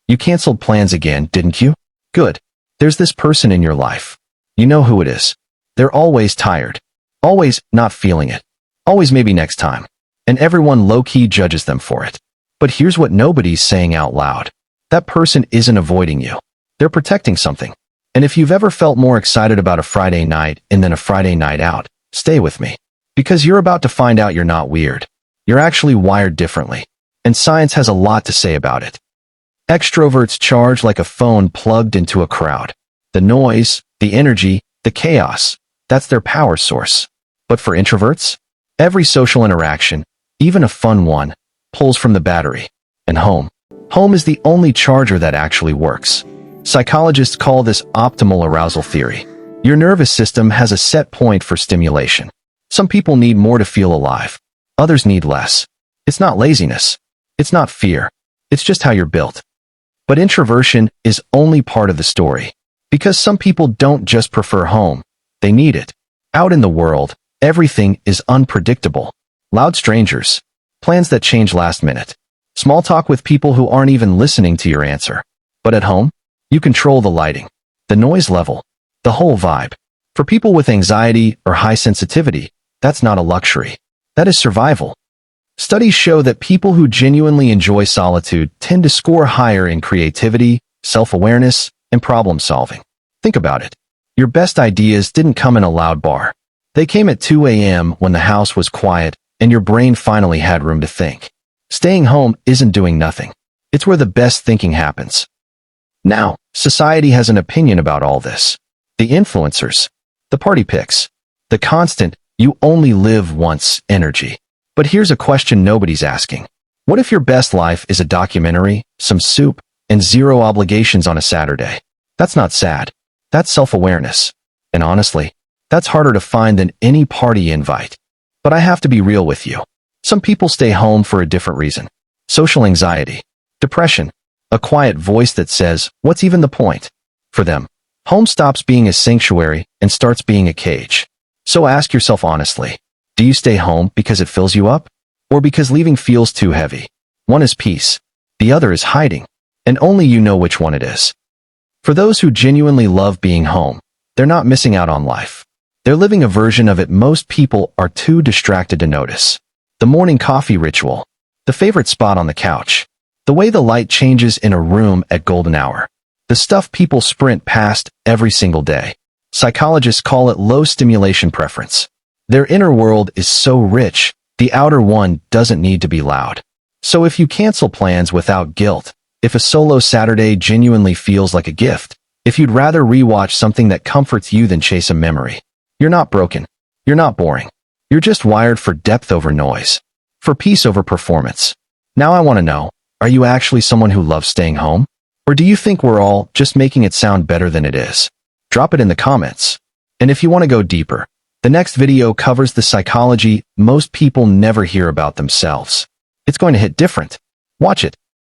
You canceled plans again, didn't you? Good. There's this person in your life. You know who it is. They're always tired. Always not feeling it. Always maybe next time. And everyone low-key judges them for it. But here's what nobody's saying out loud. That person isn't avoiding you. They're protecting something. And if you've ever felt more excited about a Friday night and then a Friday night out, stay with me. Because you're about to find out you're not weird. You're actually wired differently. And science has a lot to say about it. Extroverts charge like a phone plugged into a crowd. The noise, the energy, the chaos, that's their power source. But for introverts, every social interaction, even a fun one, pulls from the battery. And home. Home is the only charger that actually works. Psychologists call this optimal arousal theory. Your nervous system has a set point for stimulation. Some people need more to feel alive. Others need less. It's not laziness. It's not fear. It's just how you're built. But introversion is only part of the story. Because some people don't just prefer home. They need it. Out in the world, everything is unpredictable. Loud strangers. Plans that change last minute. Small talk with people who aren't even listening to your answer. But at home, you control the lighting, the noise level, the whole vibe. For people with anxiety or high sensitivity, that's not a luxury. That is survival. Studies show that people who genuinely enjoy solitude tend to score higher in creativity, self-awareness, and problem-solving. Think about it. Your best ideas didn't come in a loud bar. They came at 2 a.m. when the house was quiet and your brain finally had room to think. Staying home isn't doing nothing. It's where the best thinking happens. Now, society has an opinion about all this. The influencers, the party pics, the constant, you only live once energy. But here's a question nobody's asking. What if your best life is a documentary, some soup, and zero obligations on a Saturday? That's not sad. That's self-awareness. And honestly, that's harder to find than any party invite. But I have to be real with you. Some people stay home for a different reason. Social anxiety, depression, a quiet voice that says, what's even the point? For them, home stops being a sanctuary and starts being a cage. So ask yourself honestly, do you stay home because it fills you up? Or because leaving feels too heavy? One is peace. The other is hiding. And only you know which one it is. For those who genuinely love being home, they're not missing out on life. They're living a version of it most people are too distracted to notice. The morning coffee ritual. The favorite spot on the couch. The way the light changes in a room at golden hour. The stuff people sprint past every single day. Psychologists call it low stimulation preference. Their inner world is so rich, the outer one doesn't need to be loud. So if you cancel plans without guilt, if a solo Saturday genuinely feels like a gift, if you'd rather rewatch something that comforts you than chase a memory, you're not broken. You're not boring. You're just wired for depth over noise. For peace over performance. Now I want to know, are you actually someone who loves staying home? Or do you think we're all just making it sound better than it is? Drop it in the comments. And if you want to go deeper, the next video covers the psychology most people never hear about themselves. It's going to hit different. Watch it.